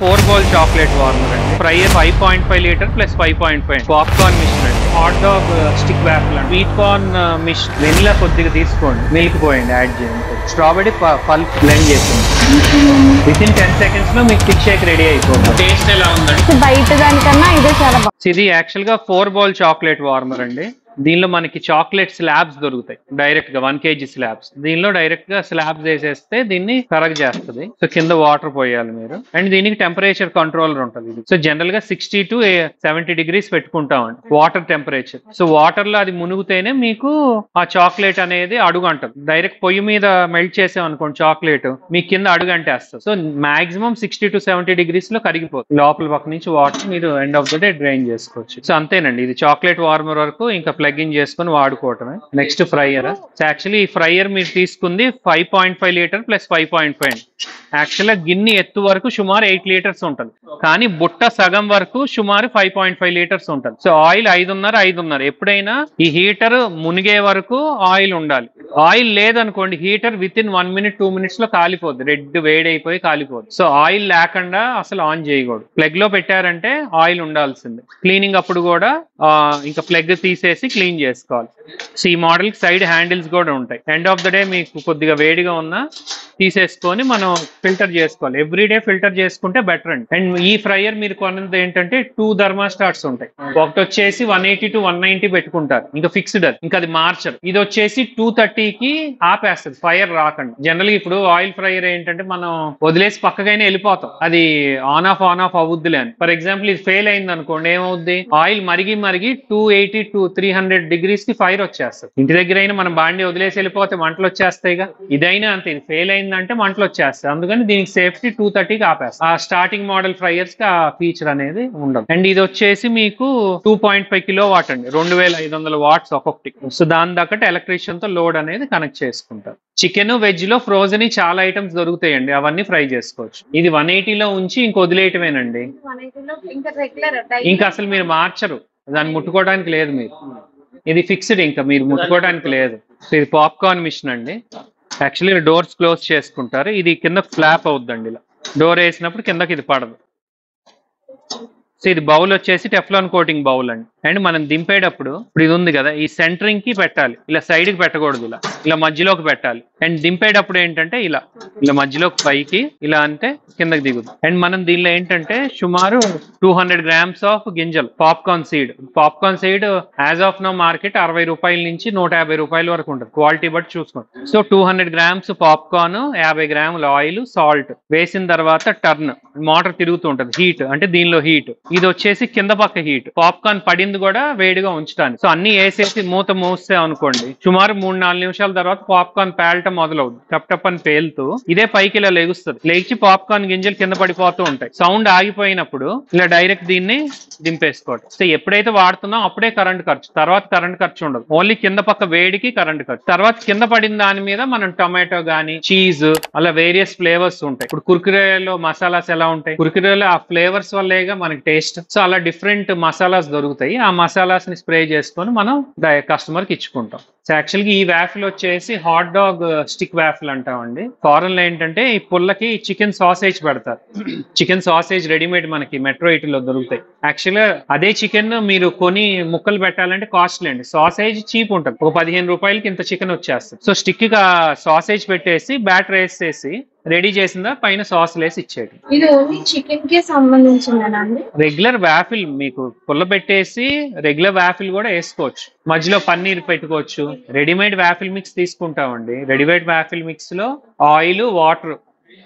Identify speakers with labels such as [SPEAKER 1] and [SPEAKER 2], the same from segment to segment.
[SPEAKER 1] 4 bowl chocolate warmer అండి. Fryer 5.5 litre plus 5.5 popcorn machine అండి. Hot dog stick waffle అండి. Sweet corn machine. Vanilla కొద్దిగా తీసుకోండి, milk పోయండి, యాడ్ చేయండి. స్ట్రాబెరీ పల్ప్ బ్లెండ్ చేసింది. విత్ ఇన్ 10 seconds లో మీకు థిక్ షేక్ రెడీ అయిపోతుంది. టేస్ట్ ఎలా ఉందండి?
[SPEAKER 2] బయట దానికన్నా ఇదే చాలా బాగుంది.
[SPEAKER 1] ఇది యాక్చువల్ గా 4 bowl చాక్లెట్ వార్మర్ అండి. దీనిలో మనకి చాక్లెట్ స్లాబ్స్ దొరుకుతాయి డైరెక్ట్ గా 1 kg స్లాబ్స్. దీనిలో డైరెక్ట్ గా స్లాబ్స్ వేసేస్తే దీన్ని కరెక్ట్ చేస్తుంది. సో కింద వాటర్ పోయాలి మీరు. అండ్ దీనికి టెంపరేచర్ కంట్రోలర్ ఉంటుంది. సో జనరల్ గా 60 to 70 degrees పెట్టుకుంటామండి వాటర్ టెంపరేచర్. సో వాటర్ లో అది మునిగితేనే మీకు ఆ చాక్లెట్ అనేది అడుగు అంటది. డైరెక్ట్ పొయ్యి మీద మెల్ట్ చేసాం అనుకోండి చాక్లెట్, మీ కింద అడుగు అంటేస్తుంది. సో మాక్సిమం 60 to 70 degrees లో కరిగిపోతుంది. లోపల పక్క నుంచి వాటర్ మీరు end of the day drain చేసుకోవచ్చు. సో అంతేనండి, ఇది చాక్లెట్ వార్మర్ వరకు ఇంకా ప్లగ్ ఇన్ చేసుకుని వాడుకోవటమే. Next fryer. యాక్చువల్లీ ఈ ఫ్రైయర్ మీరు తీసుకుంది 5.5 లీటర్ ప్లస్ 5.5. యాక్చువల్గా గిన్నె ఎత్తు వరకు సుమారు 8 లీటర్స్ ఉంటుంది, కానీ బుట్ట సగం వరకు సుమారు 5.5 లీటర్స్ ఉంటుంది. సో ఆయిల్ 5.5 ఎప్పుడైనా ఈ హీటర్ మునిగే వరకు ఆయిల్ ఉండాలి. ఆయిల్ లేదనుకోండి heater with in 1 minute 2 minutes లో కాలిపోద్ది, రెడ్ వేడైపోయి కాలిపోద్ది. సో ఆయిల్ లేకుండా అసలు ఆన్ చేయకూడదు. ప్లగ్ లో పెట్టారంటే ఆయిల్ ఉండాల్సిందే. క్లీనింగ్ అప్పుడు కూడా ఇంకా ప్లగ్ తీసేసి క్లీన్ చేసుకోవాలి. సో ఈ మోడల్ కి సైడ్ హ్యాండిల్స్ కూడా ఉంటాయి. ఎండ్ ఆఫ్ ద డే మీకు కొద్దిగా వేడిగా ఉన్నా తీసేసుకొని మనం ఫిల్టర్ చేసుకోవాలి. ఎవ్రీడే ఫిల్టర్ చేసుకుంటే బెటర్ అండి. అండ్ ఈ ఫ్రైయర్ మీరు కొన్నది ఏంటంటే 2 థర్మాస్టాట్స్ ఉంటాయి. ఒకటి వచ్చేసి 180 to 190 పెట్టుకుంటారు, ఇంకా ఫిక్స్డ్ అది, ఇంకా అది మార్చరు. ఇది వచ్చేసి 230కి ఆపేస్తుంది ఫైర్ రాకండి. జనరల్ గా ఇప్పుడు ఆయిల్ ఫ్రైయర్ ఏంటంటే మనం వదిలేసి పక్కకైనా వెళ్ళిపోతాం, అది ఆన్ ఆఫ్ అవుద్దిలే అని. ఫర్ ఎగ్జాంపుల్ ఇది ఫెయిల్ అయింది అనుకోండి, ఏమవుద్ది, ఆయిల్ మరిగి 280 to 300 degrees కి ఫైర్ వచ్చేస్తుంది. ఇంటి దగ్గర అయినా మనం బాండి వదిలేసి వెళ్ళిపోతే మంటలు వచ్చేస్తాయిగా. ఇదైనా అంతే, ఇది ఫెయిల్ అయిందంటే మంటలు వచ్చేస్తాయి. అందుకని దీనికి సేఫ్టీ 230కి ఆపేస్తాం. ఆ స్టార్టింగ్ మోడల్ ఫ్రైయర్స్ కి ఆ ఫీచర్ అనేది ఉండదు. అండ్ ఇది వచ్చేసి మీకు 2.5 kilowatt అండి, 2500 watts ఒక్కొక్కటి. సో దాని దగ్గర ఎలక్ట్రీషియన్ తో లోడ్ అనేది కనెక్ట్ చేసుకుంటారు. చికెన్ వెజ్ లో ఫ్రోజన్ చాలా ఐటమ్స్ దొరుకుతాయండి, అవన్నీ ఫ్రై చేసుకోవచ్చు. ఇది 180 లో ఉంచి ఇంక వదిలేయటమేనండి. ఇంకా అసలు మీరు మార్చరు, దాన్ని ముట్టుకోవడానికి లేదు మీరు. ఇది ఫిక్స్డ్, ఇంకా మీరు ముట్టుకోవడానికి లేదు. సో ఇది పాప్కార్న్ మిషన్ అండి. యాక్చువల్లీ డోర్స్ క్లోజ్ చేసుకుంటారు. ఇది కింద ఫ్లాప్ అవుద్దండి, ఇలా డోర్ వేసినప్పుడు కిందకి ఇది పడదు. సో ఇది బౌల్ వచ్చేసి టెఫ్లాన్ కోటింగ్ బౌల్ అండి. అండ్ మనం దింపేటప్పుడు ఇప్పుడు ఇది ఉంది కదా, ఈ సెంటరింగ్ కి పెట్టాలి, ఇలా సైడ్ కి పెట్టకూడదు, ఇలా మధ్యలోకి పెట్టాలి. అండ్ దింపేటప్పుడు ఏంటంటే ఇలా మధ్యలోకి పైకి ఇలా అంటే కిందకి దిగుతుంది. అండ్ మనం దీనిలో ఏంటంటే సుమారు 200 grams ఆఫ్ గింజలు popcorn seed. Popcorn seed as of no market 60 రూపాయల నుంచి 150 రూపాయల వరకు ఉంటుంది, క్వాలిటీ బట్టి చూసుకోండి. So 200 grams popcorn, 50 grams oil, salt వేసిన తర్వాత టర్న్ మోటార్ తిరుగుతూ ఉంటుంది. హీట్ అంటే దీనిలో హీట్, ఇది వచ్చేసి కింద పక్క హీట్. పాప్కార్న్ పడింది కూడా వేడిగా ఉంచడానికి. సో అన్ని వేసేసి మూత మూస్తే అనుకోండి, సుమారు 3-4 నిమిషాల తర్వాత పాప్కార్న్ పేలటం మొదలవుతుంది. టప్ టప్ అని పేలుతూ ఇదే పైకి ఇలా లెగుస్తుంది. లేచి పాప్కార్న్ గింజలు కింద పడిపోతూ ఉంటాయి. సౌండ్ ఆగిపోయినప్పుడు ఇలా డైరెక్ట్ దీన్ని దింపేసుకోవడం. సో ఎప్పుడైతే వాడుతున్నాం అప్పుడే కరెంట్ ఖర్చు, తర్వాత కరెంట్ ఖర్చు ఉండదు. ఓన్లీ కింద పక్క వేడికి కరెంట్ ఖర్చు. తర్వాత కింద పడిన దాని మీద మనం టొమాటో గానీ చీజ్ అలా వేరియస్ ఫ్లేవర్స్ ఉంటాయి. ఇప్పుడు కుర్కురేలో మసాలాస్ ఎలా ఉంటాయి, కుర్కురేలో ఆ ఫ్లేవర్స్ వల్లేగా మనకి టేస్ట్. సో అలా డిఫరెంట్ మసాలాస్ దొరుకుతాయి. ఆ మసాలాస్ ని స్ప్రే చేసుకొని మనం కస్టమర్ కి ఇచ్చుకుంటాం. సో యాక్చువల్గా ఈ వ్యాఫిల్ వచ్చేసి హాట్ డాగ్ స్టిక్ వ్యాఫిల్ అంటామండి. ఫారెన్ లో ఏంటంటే ఈ పుల్లకి చికెన్ సాసేజ్ పెడతారు. చికెన్ సాసేజ్ రెడీమేడ్ మనకి మెట్రో ఇటీలో దొరుకుతాయి. యాక్చువల్గా అదే చికెన్ మీరు కొని ముక్కలు పెట్టాలంటే కాస్ట్లీ అండి. సాసేజ్ చీప్ ఉంటుంది, ఒక 15 రూపాయలకి ఇంత చికెన్ వచ్చేస్తుంది. సో స్టిక్ గా సాసేజ్ పెట్టేసి బ్యాటర్ వేసేసి రెడీ చేసిందా పైన సాస్ వేసి ఇచ్చేది.
[SPEAKER 2] ఇది ఓన్లీ చికెన్ కి సంబంధించిందేనండి?
[SPEAKER 1] రెగ్యులర్ వ్యాఫిల్ మీకు పుల్ల పెట్టేసి రెగ్యులర్ వ్యాఫిల్ కూడా వేసుకోవచ్చు, మధ్యలో పన్నీర్ పెట్టుకోవచ్చు. రెడీమేడ్ వ్యాఫిల్ మిక్స్ తీసుకుంటామండి. రెడీమేడ్ వ్యాఫిల్ మిక్స్ లో ఆయిల్, వాటర్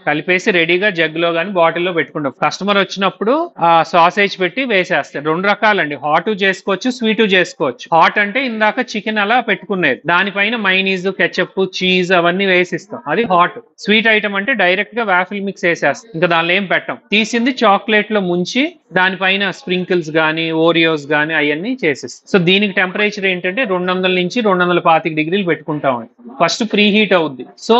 [SPEAKER 1] కలిపేసి రెడీగా జగ్లో గానీ బాటిల్లో పెట్టుకుంటాం. కస్టమర్ వచ్చినప్పుడు ఆ సాసేజ్ పెట్టి వేసేస్తారు. 2 రకాలండి, హాట్ చేసుకోవచ్చు, స్వీట్ చేసుకోవచ్చు. హాట్ అంటే ఇందాక చికెన్ అలా పెట్టుకునేది, దానిపైన మైనీస్, కెచప్, చీజ్ అవన్నీ వేసిస్తాం, అది హాట్. స్వీట్ ఐటమ్ అంటే డైరెక్ట్ గా వ్యాఫిల్ మిక్స్ వేసేస్తాం, ఇంకా దానిలో ఏం పెట్టాం. తీసింది చాక్లెట్ లో ముంచి దానిపైన స్ప్రింకిల్స్ గానీ ఓరియోస్ గానీ అవన్నీ చేసేస్తాం. సో దీనికి టెంపరేచర్ ఏంటంటే 200 నుంచి 225 degrees పెట్టుకుంటాం. ఫస్ట్ ప్రీ హీట్ అవుద్ది. సో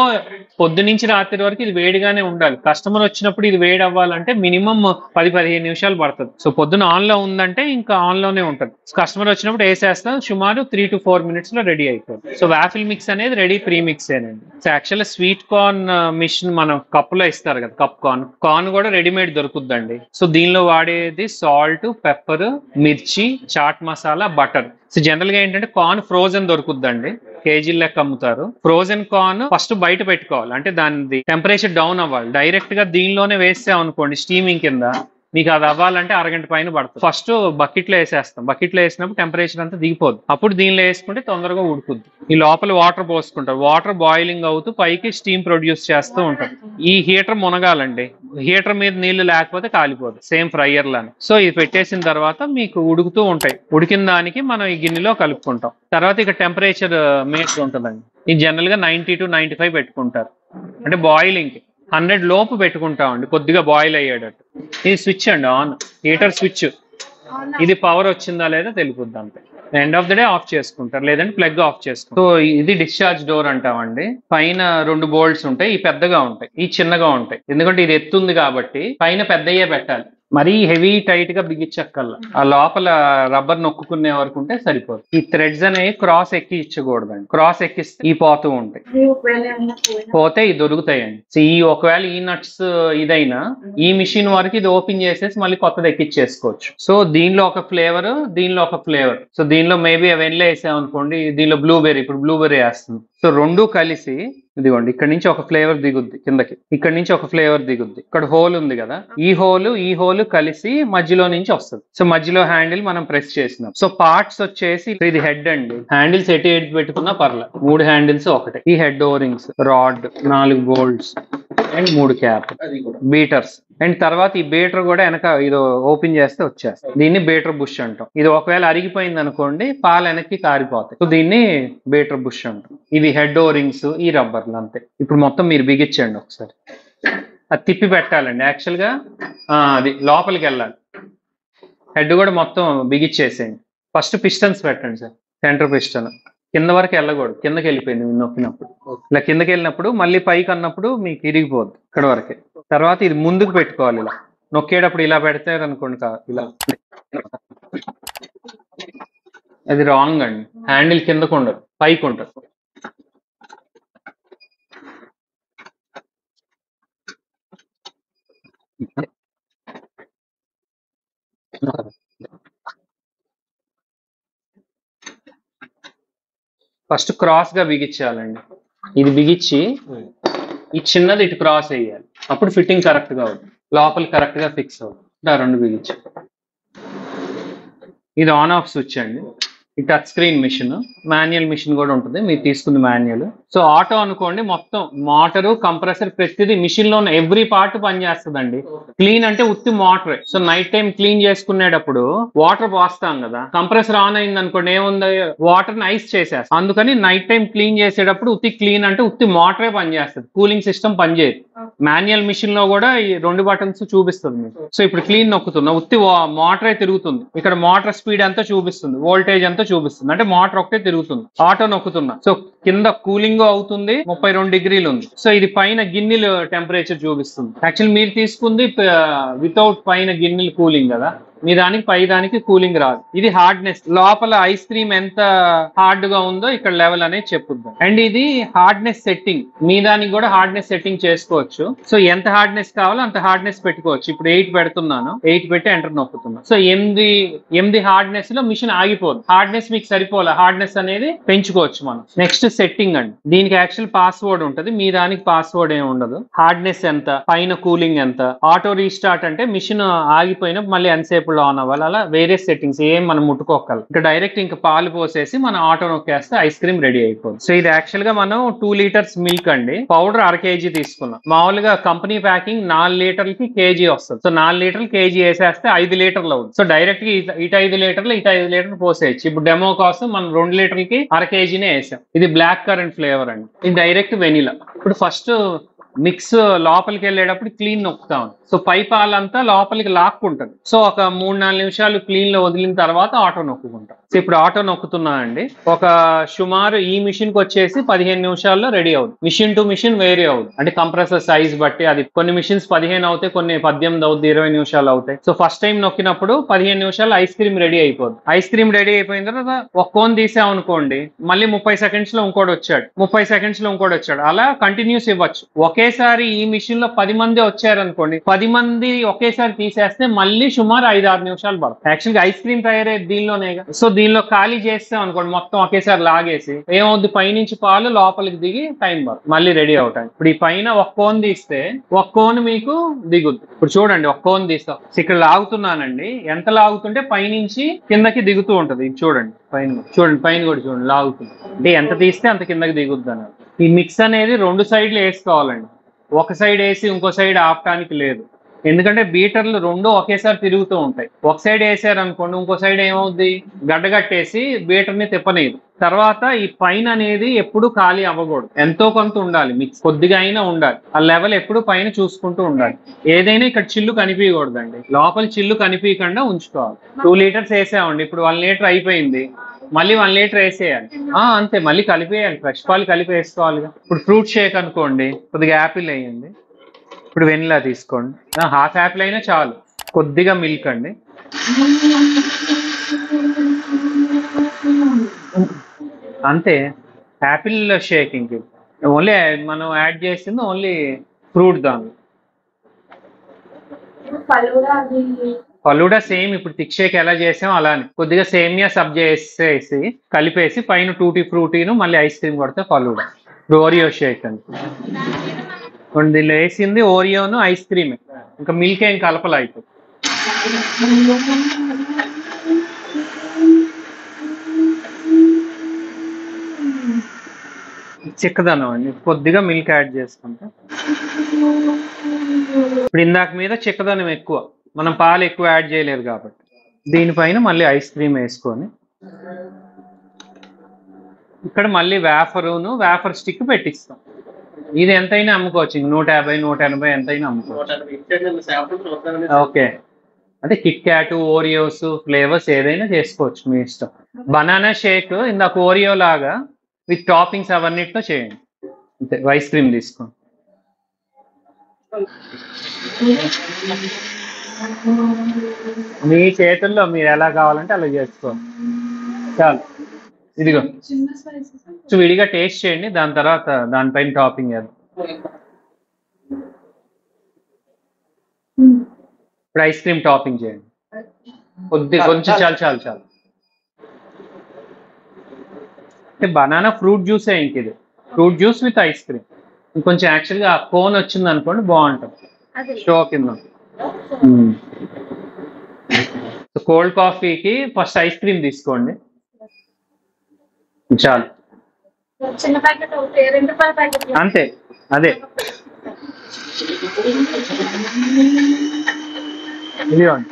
[SPEAKER 1] పొద్దు నుంచి రాత్రి వరకు ఇది వేడి వేడిగానే ఉండాలి. కస్టమర్ వచ్చినప్పుడు ఇది వేడి అవ్వాలంటే మినిమం 10-15 నిమిషాలు పడుతుంది. సో పొద్దున ఆన్ లో ఉందంటే ఇంకా ఆన్ లోనే ఉంటుంది. కస్టమర్ వచ్చినప్పుడు వేసేస్తాం, సుమారు 3 to 4 minutes లో రెడీ అయిపోతుంది. సో వాఫిల్ మిక్స్ అనేది రెడీ ప్రీ మిక్స్ ఏనండి. So actual sweet corn machine మనం కప్పులో ఇస్తారు కదా, కప్ కార్న్ కూడా రెడీమేడ్ దొరుకుద్దండి. సో దీనిలో వాడేది సాల్ట్, పెప్పర్, మిర్చి, chaat masala, butter. So general గా ఏంటంటే కార్న్ ఫ్రోజన్ దొరుకుద్దండి, కేజీల లెక్క అమ్ముతారు. ఫ్రోజన్ కార్న్ ఫస్ట్ బయట పెట్టుకోవాలి, అంటే దాని టెంపరేచర్ డౌన్ అవ్వాలి. డైరెక్ట్ గా దీనిలోనే వేసాం అనుకోండి స్టీమింగ్ కింద, మీకు అది అవ్వాలంటే అరగంట పైన పడుతుంది. ఫస్ట్ బకెట్ లో వేసేస్తాం, బకెట్ లో వేసినప్పుడు టెంపరేచర్ అంతా దిగిపోద్ది, అప్పుడు దీనిలో వేసుకుంటే తొందరగా ఉడుకుద్ది. ఈ లోపల వాటర్ పోసుకుంటారు, వాటర్ బాయిలింగ్ అవుతూ పైకి స్టీమ్ ప్రొడ్యూస్ చేస్తూ ఉంటారు. ఈ హీటర్ మునగాలండి, హీటర్ మీద నీళ్లు లేకపోతే కాలిపోదు, సేమ్ ఫ్రైయర్ లానే. సో ఇది పెట్టేసిన తర్వాత మీకు ఉడుకుతూ ఉంటాయి. ఉడికిన దానికి మనం ఈ గిన్నెలో కలుపుకుంటాం. తర్వాత ఇక టెంపరేచర్ మీటర్ ఉంటుందండి, ఇది జనరల్ గా 90 to 95 పెట్టుకుంటారు, అంటే బాయిలింగ్ 100 లోపు పెట్టుకుంటామండి, కొద్దిగా బాయిల్ అయ్యేటట్టు. ఇది స్విచ్ అండి, ఆన్ హీటర్ స్విచ్. ఇది పవర్ వచ్చిందా లేదా తెలుపుద్ది అంతే. End of the day of చేసుకుంటారు, లేదంటే ప్లగ్ ఆఫ్ చేసుకుంటారు. సో ఇది డిశ్చార్జ్ డోర్ అంటామండి. పైన 2 బోల్ట్స్ ఉంటాయి, ఈ పెద్దగా ఉంటాయి, ఈ చిన్నగా ఉంటాయి. ఎందుకంటే ఇది ఎత్తుంది కాబట్టి పైన పెద్దయ్యే పెట్టాలి, మరీ హెవీ టైట్ గా బిగించక్కల్లా. ఆ లోపల రబ్బర్ నొక్కునే వరకు ఉంటే సరిపోదు. ఈ థ్రెడ్స్ అనేవి క్రాస్ ఎక్కించకూడదండి, క్రాస్ ఎక్కిస్తే ఈ పోతూ ఉంటాయి, పోతే ఇవి దొరుకుతాయండి. సో ఈ ఒకవేళ ఈ నట్స్ ఇదైనా ఈ మిషన్ వరకు ఇది ఓపెన్ చేసేసి మళ్ళీ కొత్తది ఎక్కించేసుకోవచ్చు. సో దీనిలో ఒక ఫ్లేవర్, దీనిలో ఒక ఫ్లేవర్. సో దీనిలో మేబీ వెనిలా వేసాం అనుకోండి, దీనిలో బ్లూబెర్రీ, ఇప్పుడు బ్లూబెర్రీ వేస్తుంది. సో రెండు కలిసి ఇదిగోండి, ఇక్కడ నుంచి ఒక ఫ్లేవర్ దిగుద్ది కిందకి, ఇక్కడ నుంచి ఒక ఫ్లేవర్ దిగుద్ది. ఇక్కడ హోల్ ఉంది కదా, ఈ హోల్ కలిసి మధ్యలో నుంచి వస్తుంది. సో మధ్యలో హ్యాండిల్ మనం ప్రెస్ చేసినాం. సో పార్ట్స్ వచ్చేసి ఇది హెడ్ అండి, హ్యాండిల్స్ ఎటు పెట్టుకున్నా పర్లే, 3 హ్యాండిల్స్ ఒకటే. ఈ head O-rings, rod, 4 bolts and 3 cap, beaters. And తర్వాత ఈ బీటర్ కూడా వెనక ఇది ఓపెన్ చేస్తే వచ్చేస్తుంది. దీన్ని బీటర్ బుష్ అంటాం. ఇది ఒకవేళ అరిగిపోయింది అనుకోండి, పాలు వెనక్కి కారిపోతాయి. సో దీన్ని బీటర్ బుష్ అంటాం. ఇవి హెడ్ ఓరింగ్స్, ఈ రబ్బర్లు అంతే. ఇప్పుడు మొత్తం మీరు బిగించండి ఒకసారి, అది తిప్పి పెట్టాలండి. యాక్చువల్ గా అది లోపలికి వెళ్ళాలి. హెడ్ కూడా మొత్తం బిగిచ్చేసేయండి. ఫస్ట్ పిస్టన్స్ పెట్టండి సార్, సెంటర్ పిస్టన్ కింద వరకు వెళ్ళకూడదు, కిందకి వెళ్ళిపోయింది మీరు నొక్కినప్పుడు. ఇలా కిందకి వెళ్ళినప్పుడు మళ్ళీ పైకి అన్నప్పుడు మీకు ఇరిగిపోద్ది ఇక్కడ వరకే. తర్వాత ఇది ముందుకు పెట్టుకోవాలి, ఇలా నొక్కేటప్పుడు ఇలా పెడతారు అనుకోండి, ఇలా. అది రాంగ్ అండి, హ్యాండిల్ కిందకు ఉండదు, పైకి ఉంటుంది. ఫస్ట్ క్రాస్ గా బిగించాలండి, ఇది బిగించి ఈ చిన్నది ఇటు క్రాస్ వేయాలి, అప్పుడు ఫిట్టింగ్ కరెక్ట్ గా అవుతుంది, లోపల కరెక్ట్ గా ఫిక్స్ అవుతుంది. 2 బిగించి. ఇది ఆన్ ఆఫ్ స్విచ్ అండి. ఈ touch screen machine, manual machine కూడా ఉంటుంది, మీరు తీసుకుంది మాన్యువల్. సో ఆటో అనుకోండి, మొత్తం మోటారు, కంప్రెసర్, ప్రతిదీ మిషన్ లో ఉన్న ఎవ్రీ పార్ట్ పనిచేస్తుందండి. క్లీన్ అంటే ఉత్తి మోటరే. సో నైట్ టైం క్లీన్ చేసుకునేటప్పుడు వాటర్ పోస్తాం కదా, కంప్రెసర్ ఆన్ అయింది అనుకోండి, ఏముంది, వాటర్ ని ఐస్ చేసేస్తాం. అందుకని నైట్ టైం క్లీన్ చేసేటప్పుడు ఉత్తి క్లీన్ అంటే ఉత్తి మోటరే పనిచేస్తుంది, కూలింగ్ సిస్టమ్ పనిచేయదు. మాన్యువల్ మిషన్ లో కూడా ఈ 2 బటన్స్ చూపిస్తుంది మీకు. సో ఇప్పుడు క్లీన్ నొక్కుతున్నా, ఉత్తి మోటరే తిరుగుతుంది. ఇక్కడ మోటార్ స్పీడ్ అంతా చూపిస్తుంది, వోల్టేజ్ అంతా చూపిస్తుంది, అంటే మోటార్ ఒకటే తిరుగుతుంది. ఆటో నొక్కుతున్నా, సో కింద కూలింగ్ అవుతుంది, 32 డిగ్రీలు ఉంది. సో ఇది పైన గిన్నెలు టెంపరేచర్ చూపిస్తుంది. యాక్చువల్ మీరు తీసుకుంది వితౌట్ పైన గిన్నెలు కూలింగ్ కదా, మీ దానికి పై దానికి కూలింగ్ రాదు. ఇది హార్డ్నెస్, లోపల ఐస్ క్రీమ్ ఎంత హార్డ్ గా ఉందో ఇక్కడ లెవెల్ అనేది చెప్పుద్దాం. అండ్ ఇది హార్డ్నెస్ సెట్టింగ్, మీ దానికి కూడా హార్డ్నెస్ సెట్టింగ్ చేసుకోవచ్చు. సో ఎంత హార్డ్నెస్ కావాలో అంత హార్డ్నెస్ పెట్టుకోవచ్చు. ఇప్పుడు 8 పెడుతున్నాను, 8 పెట్టి ఎంటర్ నొక్కుతున్నాను. సో 8 హార్డ్నెస్ లో మిషన్ ఆగిపోదు. హార్డ్నెస్ మీకు సరిపోలే, హార్డ్నెస్ అనేది పెంచుకోవచ్చు మనం. నెక్స్ట్ సెట్టింగ్ అండి, దీనికి యాక్చువల్ పాస్వర్డ్ ఉంటుంది, మీ దానికి పాస్వర్డ్ ఏమి ఉండదు. హార్డ్నెస్ ఎంత, పైన కూలింగ్ ఎంత, ఆటో రీస్టార్ట్ అంటే మిషన్ ఆగిపోయినా మళ్ళీ ఎంతసేపు ఆన్ అవ్వాలి, అలా వేరే సెట్టింగ్స్ ఏం మనం ముట్టుకోగలం. ఇంకా డైరెక్ట్ ఇంకా పాలు పోసేసి మనం ఆటో నొక్కేస్తే ఐస్ క్రీమ్ రెడీ అయిపోతుంది. సో ఇది యాక్చువల్ గా మనం 2 లీటర్స్ మిల్క్ అండి, పౌడర్ 1/2 kg తీసుకున్నాం. మామూలుగా కంపెనీ ప్యాకింగ్ 4 లీటర్లకి కేజీ వస్తుంది. సో 4 లీటర్లు కేజీ వేసేస్తే 5 లీటర్లు అవుతుంది. సో డైరెక్ట్ గా ఇటు 5 లీటర్లు, ఇటు 5 లీటర్లు పోసేయచ్చు. ఇప్పుడు డెమో కోసం మనం 2 లీటర్లకి 1/2 kgనే వేసాం. ఇది బ్లాక్ కరెంట్ ఫ్లేవర్ అండి, ఇది డైరెక్ట్ వెనిలా. ఇప్పుడు ఫస్ట్ మిక్స్ లోపలికి వెళ్ళేటప్పుడు క్లీన్ నొక్కుతాం. సో పై పాలంతా లోపలికి లాక్కుంటది. సో ఒక 3-4 నిమిషాలు క్లీన్ లో వదిలిన తర్వాత ఆటో నొక్కుంటాం. సో ఇప్పుడు ఆటో నొక్కుతున్నా అండి. ఒక సుమారు ఈ మిషన్ కి వచ్చేసి 15 నిమిషాల్లో రెడీ అవుతుంది. మిషన్ టు మిషన్ వేరే అవుతుంది, అంటే కంప్రెసర్ సైజ్ బట్టి. అది కొన్ని మిషన్స్ 15 అవుతాయి, కొన్ని 18 అవుతుంది, 20 నిమిషాలు అవుతాయి. సో ఫస్ట్ టైం నొక్కినప్పుడు 15 నిమిషాలు ఐస్ క్రీమ్ రెడీ అయిపోతుంది. ఐస్ క్రీమ్ రెడీ అయిపోయిన తర్వాత ఒక కోన్ తీసాం అనుకోండి, మళ్ళీ 30 సెకండ్స్ లో ఇంకోటి వచ్చాడు, 30 సెకండ్స్ లో ఇంకోటి వచ్చాడు, అలా కంటిన్యూస్ ఇవ్వచ్చు. ఒకేసారి ఈ మిషన్ లో 10 మంది వచ్చారనుకోండి, 10 మంది ఒకేసారి తీసేస్తే మళ్ళీ సుమారు 5-6 నిమిషాలు పడుతుంది. యాక్చువల్గా ఐస్ క్రీమ్ తయారయ్యేది దీనిలోనే. సో దీనిలో ఖాళీ చేస్తాం అనుకోండి, మొత్తం ఒకేసారి లాగేసి ఏమవుద్ది, పైనుంచి పాలు లోపలికి దిగి టైం పడుతుంది మళ్ళీ రెడీ అవటానికి. ఇప్పుడు ఈ పైన ఒక కోన్ తీస్తే ఒక కోన్ మీకు దిగుద్ది. ఇప్పుడు చూడండి, ఒక కోన్ తీస్తాం, ఇక్కడ లాగుతున్నానండి. ఎంత లాగుతుంటే పైనుంచి కిందకి దిగుతూ ఉంటది. ఇది చూడండి, పైన చూడండి, పైన కూడా చూడండి లాగుతుంది. అంటే ఎంత తీస్తే అంత కిందకి దిగుద్ది అన్నది. ఈ మిక్స్ అనేది 2 సైడ్లు వేసుకోవాలండి. ఒక సైడ్ వేసి ఇంకో సైడ్ ఆపటానికి లేదు. ఎందుకంటే బీటర్లు 2 ఒకేసారి తిరుగుతూ ఉంటాయి. ఒక సైడ్ వేసారు అనుకోండి, ఇంకో సైడ్ ఏమవుద్ది, గడ్డగట్టేసి బీటర్ ని తిప్పనేది. తర్వాత ఈ పైన అనేది ఎప్పుడు ఖాళీ అవ్వకూడదు, ఎంతో కొంత ఉండాలి, మిక్స్ కొద్దిగా అయినా ఉండాలి. ఆ లెవెల్ ఎప్పుడు పైన చూసుకుంటూ ఉండాలి. ఏదైనా ఇక్కడ చిల్లు కనిపించకూడదండి, లోపల చిల్లు కనిపించకుండా ఉంచుకోవాలి. 2 లీటర్స్ వేసామండి, ఇప్పుడు 1 లీటర్ అయిపోయింది, మళ్ళీ 1 లీటర్ వేసేయాలి. అంతే, మళ్ళీ కలిపేయాలి, ఫ్రెష్ పాలు కలిపి వేసుకోవాలిగా. ఇప్పుడు ఫ్రూట్ షేక్ అనుకోండి, కొద్దిగా యాపిల్ వేయండి. ఇప్పుడు వెనిలా తీసుకోండి, హాఫ్ యాపిల్ అయినా చాలు. కొద్దిగా మిల్క్ అండి, అంతే. యాపిల్ షేకింగ్ ఓన్లీ మనం యాడ్ చేసింది ఓన్లీ ఫ్రూట్. దాని ఫలూడా సేమ్ ఇప్పుడు థిక్ షేక్ ఎలా చేసాం అలానే కొద్దిగా సేమియా సబ్జా వేసేసి కలిపేసి పైన టూటీ ఫ్రూటీను మళ్ళీ ఐస్ క్రీమ్ కొడితే ఫలూడా. ఇప్పుడు ఓరియో షేక్ అండి, దీనిలో వేసింది ఓరియోను ఐస్ క్రీమ్, ఇంకా మిల్క్ ఏం కలపలా. ఇప్పుడు చిక్కదనం అండి, కొద్దిగా మిల్క్ యాడ్ చేసుకుంటే. ఇప్పుడు ఇందాక మీద చిక్కదనం ఎక్కువ, మనం పాలు ఎక్కువ యాడ్ చేయలేదు కాబట్టి. దీనిపైన మళ్ళీ ఐస్ క్రీమ్ వేసుకొని ఇక్కడ మళ్ళీ వేఫర్ స్టిక్ పెట్టిస్తాం. ఇది ఎంతైనా అమ్ముకోవచ్చు, 150-180 ఎంతైనా అమ్ముకోవచ్చు. ఓకే, అంటే కిట్ క్యాట్, ఓరియోస్ ఫ్లేవర్స్ ఏదైనా చేసుకోవచ్చు, మీ ఇష్టం. బనానా షేక్ ఇందాక ఓరియో లాగా విత్ టాపింగ్స్ అవన్నిటితో చేయండి, అంతే. ఐస్ క్రీమ్ తీసుకోండి. మీ చేతుల్లో మీరు ఎలా కావాలంటే అలా చేసుకోండి, చాలు. ఇదిగో విడిగా టేస్ట్ చేయండి, దాని తర్వాత దానిపైన టాపింగ్ చేద్దాం. ఇప్పుడు ఐస్ క్రీమ్ టాపింగ్ చేయండి, కొంచెం చాలు చాలు చాలు. అంటే బనానా ఫ్రూట్ జ్యూసే, ఇంక ఇది fruit juice with ice cream. ఇంకొంచెం యాక్చువల్గా కోన్ వచ్చింది అనుకోండి బాగుంటుంది, షో కింద. కోల్డ్ కాఫీకి ఫస్ట్ ఐస్ క్రీమ్ తీసుకోండి, చాలు. అంతే, అదే. ఇదిగోండి,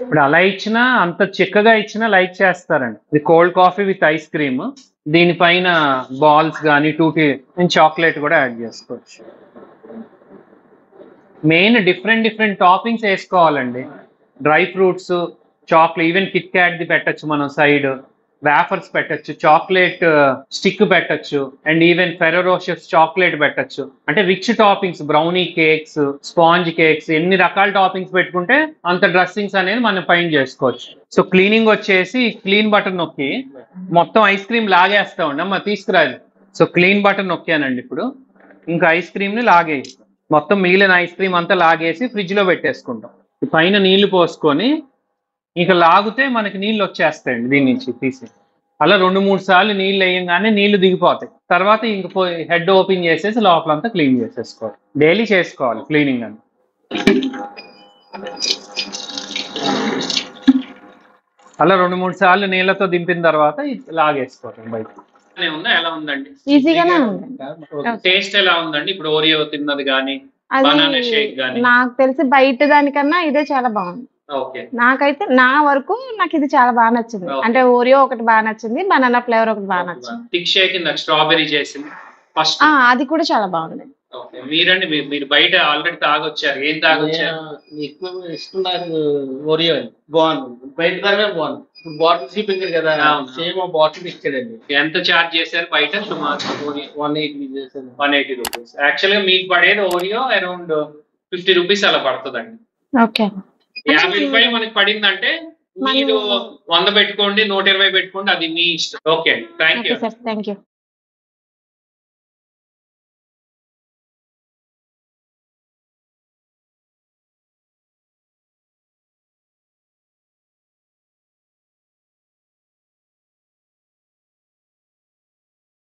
[SPEAKER 1] ఇప్పుడు అలా ఇచ్చినా అంత చిక్కగా ఇచ్చినా లైక్ చేస్తారండి. ఇది cold coffee with ice cream, దీనిపైన బాల్స్ కానీ టూటీ చాక్లెట్ కూడా యాడ్ చేసుకోవచ్చు. మెయిన్ డిఫరెంట్ టాపింగ్స్ వేసుకోవాలండి. Dry fruits, chocolate, even Kit Kat the పెట్టచ్చు మనం సైడ్, వేఫర్స్ పెట్టచ్చు, చాక్లెట్ స్టిక్ పెట్టచ్చు, అండ్ ఈవెన్ ఫెరోరోషియస్ చాక్లెట్ పెట్టచ్చు. అంటే rich toppings, brownie cakes, sponge cakes, ఎన్ని రకాల టాపింగ్స్ పెట్టుకుంటే అంత డ్రెస్సింగ్స్ అనేది మనం పైన చేసుకోవచ్చు. సో క్లీనింగ్ వచ్చేసి క్లీన్ బటన్ నొక్కి మొత్తం ఐస్ క్రీమ్ లాగేస్తామండి. అమ్మ తీసుకురాదు. సో క్లీన్ బటన్ నొక్కానండి, ఇప్పుడు ఇంకా ఐస్ క్రీమ్ ని లాగేసి మొత్తం మిగిలిన ఐస్ క్రీమ్ అంతా లాగేసి ఫ్రిడ్జ్ లో పెట్టేసుకుంటాం. పైన నీళ్లు పోసుకొని ఇక లాగితే మనకి నీళ్ళు వచ్చేస్తాయండి దీని నుంచి తీసి. అలా 2-3 సార్లు నీళ్ళు వేయంగానే నీళ్లు దిగిపోతాయి. తర్వాత ఇంక హెడ్ ఓపెన్ చేసేసి లోపలంతా క్లీన్ చేసేసుకోవాలి. డైలీ చేసుకోవాలి క్లీనింగ్ అని. అలా 2-3 సార్లు నీళ్ళతో దింపిన తర్వాత లాగేసుకోవాలి బయట. ఎలా ఉందండి?
[SPEAKER 2] ఈజీగానే ఉంది.
[SPEAKER 1] టేస్ట్ ఎలా ఉందండి ఇప్పుడు ఓరియో తిన్నది కానీ బనానా షేక్ కానీ?
[SPEAKER 2] నాకు తెలిసి బయట దానికన్నా ఇదే చాలా బాగుంది. నాకైతే నా వరకు నాకు ఇది చాలా బాగా నచ్చింది. అంటే ఓరియో ఒకటి బాగా నచ్చింది, బనానా ఫ్లేవర్ ఒకటి బాగా నచ్చింది.
[SPEAKER 1] థిక్ షేక్ స్ట్రాబెరీ చేసింది, ఫస్ట్
[SPEAKER 2] అది కూడా చాలా బాగుంది.
[SPEAKER 1] ఓకే, మీరండి మీరు బయట ఆల్రెడీ తాగొచ్చారు, ఏం తాగొచ్చారు?
[SPEAKER 3] ఎక్కువ ఇష్టం నాకు ఓరియో అండి, బాగుంది. బయట ధరమే బాగుంది. ఇప్పుడు బాటిల్ చూపించారు కదా,
[SPEAKER 1] అవును.
[SPEAKER 3] సేమ్ బాటిల్ ఇచ్చాడండి.
[SPEAKER 1] ఎంత చార్జ్ చేశారు బయట? సుమారు
[SPEAKER 3] 180 చేశాను.
[SPEAKER 1] 180 రూపీస్. యాక్చువల్గా మీకు పడేది ఓరియో అరౌండ్ 50 రూపీస్ అలా పడుతుందండి.
[SPEAKER 2] ఓకే,
[SPEAKER 1] 50 రూపాయలు మనకి పడిందంటే మీరు 100 పెట్టుకోండి, 120 పెట్టుకోండి, అది మీ ఇష్టం. Okay, thank you.
[SPEAKER 2] Sir, thank you.